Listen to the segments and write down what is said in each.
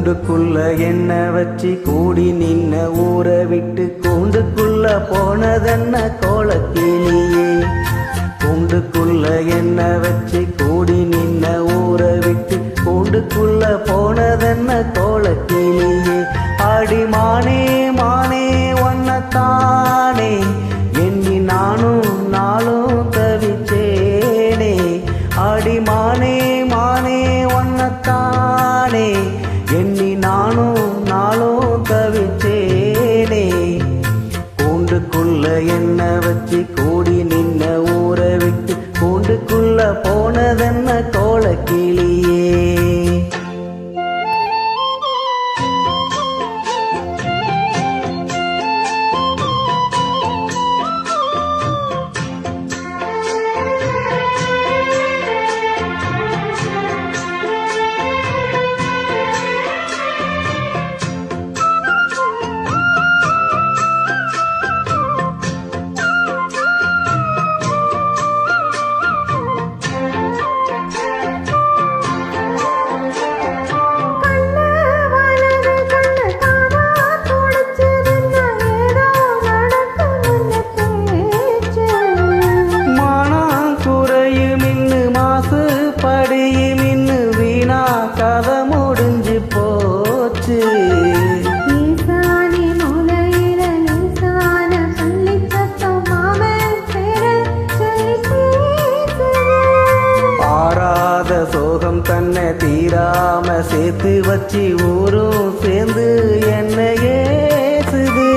கூண்டுக்குள்ள என்ன வச்சு கூடி நின்ன ஊரை விட்டு கூண்டுக்குள்ள போனதென்ன கோலக்கிளியே. கூண்டுக்குள்ள என்ன வச்சு கூடி நின்ன ஊரை விட்டு கூண்டுக்குள்ள போனதென்ன கோலக்கிளியே. ஆடி மானே மானே ஒன்னத்தானே எண்ணி நானும் நாளும் தவிச்சேனே. ஆடி மானே மானே ஒன்னத்தானே எண்ணி நானும் நாளும் தவிச்சேனே. கூண்டுக்குள்ள என்ன வச்சு கூடி நின்ன ஊரை விட்டு கூண்டுக்குள்ள போனதென்ன கோலக்கிளியே. கதை முடிஞ்சு போச்சு. ஆறாத சோகம் தன்னை தீராம சேர்த்து வச்சு ஊரும் சேர்ந்து என்ன ஏசுது.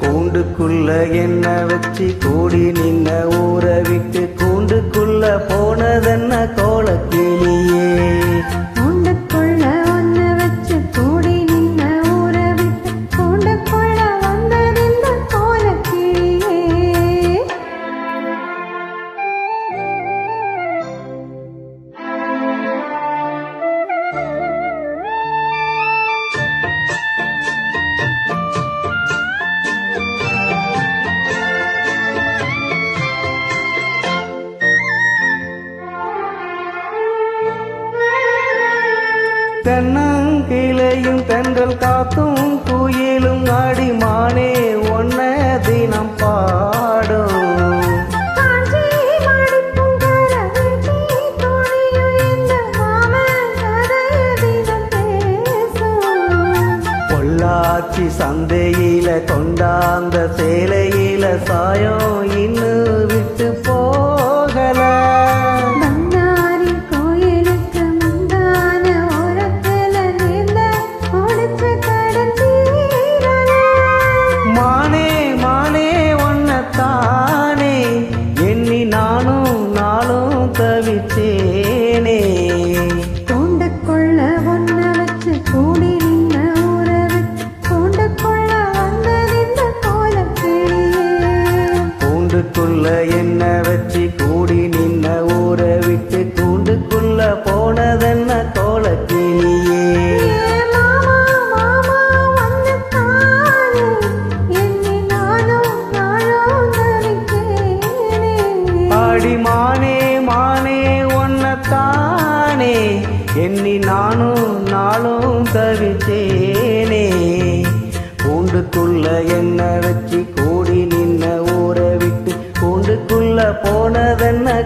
கூண்டுக்குள்ள என்ன வச்சு கூடி நின்ன ஊரை விட்டு கூண்டுக்குள்ள போனதென்ன கோலக்கிளியே. கூண்டுக்குள்ள ஒன்ன வச்சு கூடி நின்ன ஊரை விட்டு கூண்டுக்குள்ள வந்ததென்ன கோலக்கிளியே. தென்னங்கிளையும் தென்றல் காத்தும் குயிலும் ஆடி மானே ஒன்ன தினம் பாடும். பொள்ளாச்சி சந்தையில கொண்டாந்த சேலையில சாயம் இன்னும் விட்டு போகல. தவிச்சேனே. கூண்டுக்குள்ள ஒன்ன வச்சு கூடி நின்ன ஊரை விட்டு கூண்டுக்குள்ள வந்ததென்ன கோலக்கிளியே. கூண்டுக்குள்ள என்ன வச்சு கூடி நின்ன ஊரை விட்டு கூண்டுக்குள்ள போனதென்ன கோலக்கிளியே. ஆடி மானே மானே ஒன்னத்தானே எண்ணி நானும் நாளும் தவிச்சேனே. கூண்டுக்குள்ள என்ன வச்சு கூடி நின்ன ஊரை விட்டு கூண்டுக்குள்ள போனதென்ன